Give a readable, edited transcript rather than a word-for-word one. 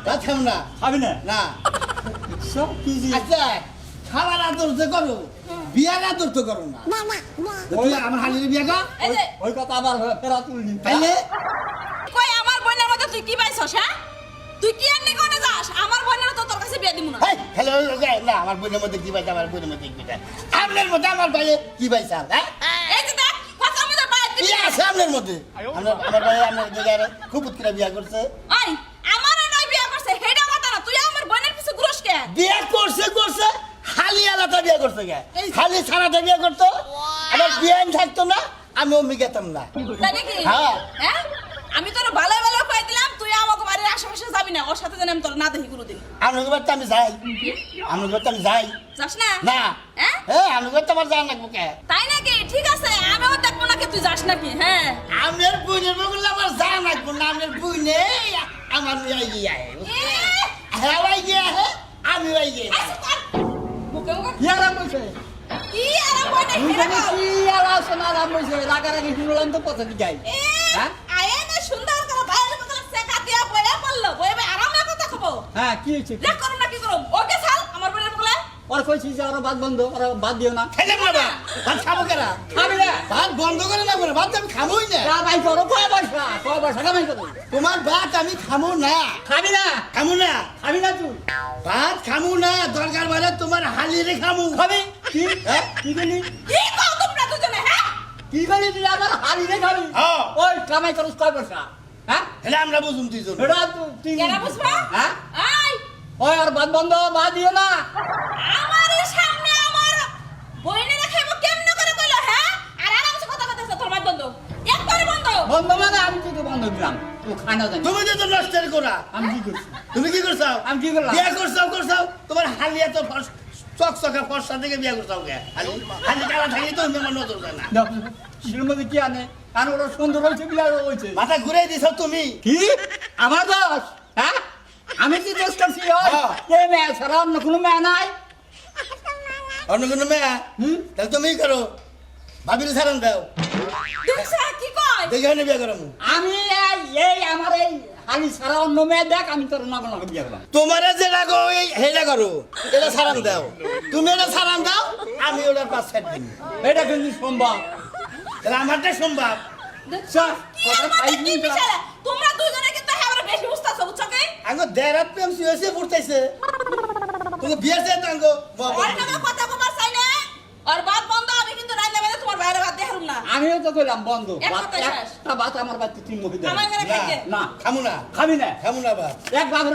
ভাত খাবো না। খাবি না না। সব কি জি আচ্ছা খাবার আদর তো করো, বিয়ার আদর তো করো না। তুই আমার হালির বিয়া কর। এই যে ওই কথা আবার ফেরা তুলনি তাইলে কই আমার বোনের মধ্যে তুই কি পাইছস হ্যাঁ? তুই কি এমনি কোনে যাস? আমার বোনের তো তোর কাছে বিয়ে দিমু না। হেই হ্যালো না আমার বোনের মধ্যে কি পাইছে, আমার বোনের মধ্যে কি পাইছে, আপনার মধ্যে আমার ভাইয়ে কি পাইছে? হ্যাঁ এই যে দেখ কথা মধ্যে বাইরে কি দিবি। আছে আপনার মধ্যে? আমার ভাই আপনার জায়গায় খুব উৎকরা বিয়া করছে। ওই আমারও নয় বিয়ে করছে হেডা কথা না তুই আমার বোনের পিছে ঘুরস কে? বিয়া করছে খালি আলাদা বিয়া করছে গে, খালি সারাটা বিয়া করতো। আমার বিয়ে থাকতো না, আমি অম্মি গেতাম না। তাই নাকি? হ্যাঁ। হ্যাঁ? আমি তোর ভালো ভালো কই দিলাম তুই আমাকে বাড়ির আশেপাশে যাবি না ওর সাথে যেন আমি তোর না দেখি কোনোদিন। আপনার বাড়িতে আমি যাই, আপনার বাড়িতে আমি যাই যাস না? না। হ্যাঁ? হ্যাঁ আপনার বাড়িতে আমার যাওয়া লাগবো কে? তাই নাকি? ঠিক আছে আমিও দেখবো নাকি তুই যাস নাকি হ্যাঁ? আপনার বোনের বগুলো আমার যাওয়া লাগবো না। আপনার বোনে আমার ইয়ে হ্যাঁ ভাই গিয়ে আমি ভাই গিয়ে মুখে মুখে কি আরাম হইছে কি আরাম হয় না তুমি হেডা জানি কও। কি আলোচনা আরাম হইছে রাগারাগি শুনলাম তো কথা যাই হ্যাঁ আয়ে না সুন্দর করে বাইরে বদলে সেকা দিয়া বইয়া পড়লো বইয়া আরামে কথা খাবো। হ্যাঁ কি হইছে দেখ করো না কি করো ওকে ছাল আমার বোনের বলে ওর কইছি যে ওরা বাদ বন্ধ ওরা বাদ দিও না খেলে না ভাত খাবো কেনা? খাবি না ভাত বন্ধ করে না করে ভাত আমি খাবোই না। তা ভাই করো কয় পয়সা কামাই করো তোমার ভাত আমি খাবো না, খাবি না খাবো না। খাবি না তুই ভাত খামু না, দরকার বলে তোমার হালিরে খামু। খাবি কি হ্যাঁ? কি বলি কি কও তোমরা দুজনে হ্যাঁ? কি বলি তুই আমার হালি রে খাবি হ্যাঁ। ওই কামাই করস কয় পয়সা হ্যাঁ হেলে আমরা বুঝুম দুইজন। এটা তুই কেনা বুঝবা? হ্যাঁ আই ওই আর বাদ বন্ধ বাদ দিও না আমার সামনে আমার বইনের খাইবো কেমনে করে কইলো হ্যাঁ? আর আরামসে কথা কইতেছ তোর মাত বন্ধ একবারে বন্ধ। বন্ধ মানে আমি তোকে বন্ধ দিলাম তুই খানা জানি তুমি যে তো নষ্টের করা, আমি কি করছি তুমি কি করছাও? আমি কি করলাম? বিয়া করছাও তোমার হালিয়া তো চকচকা ফর্সা থেকে বিয়া করছাও কে? হালি কালা থাকি তো আমার নজর যায় না। কিসের মধ্যে কি আনে আর ওরা সুন্দর হয়েছে বিয়ার হয়েছে মাথা ঘুরে দিছাও তুমি। কি আমার দোষ হ্যাঁ আমি কি দোষ করছি ওই হ্যাঁ। এই মেয়ে ছাড়া অন্য কোনো মেয়ে নাই অন্য কোনো মেয়া তাহলে তুমি করো, ভাবিরে সারান দাও, দেখছ কি কয়? দেখে হলে বিয়া করামু। আমি এই আমার এই হালি ছাড়া অন্য মেয়ে দেখ আমি তোর নগর নগর বিয়ে করলাম তোমারে যেটা গো হেটা করো, এটা সারান দাও। তুমি এটা সারান দাও, আমি ওটার পাঁচ সাইড দিন। এটা কিন্তু সম্ভব তাহলে আমারটা সম্ভব। দেখছ স্যার, কি কথা এর মধ্যে খাইনি কি তো। মিশালে? তোমরা দুজনে কিন্তু একেবারে বেশি বুঝতাছো বুঝছো কি? আঙ্গো দেড়াত প্রেম সিওসে পড়তেছে। তুমি বিয়ে চাই তো আঙ্গো ওর নামে কথা কবার চাই না। আর বাদ বন্ধ আমি কিন্তু রাইন্দা বেদে তোমার বাইরে বাদ দেখারুম না। আমিও তো কইলাম বন্ধ এক ভাত কথায় শেষ। একটা ভাত আমার বাড়িতে তিন মুখে দেয় আমার ঘরে খাইতে। না খামু না, খাবি না খামু না ভাত। এক ভাত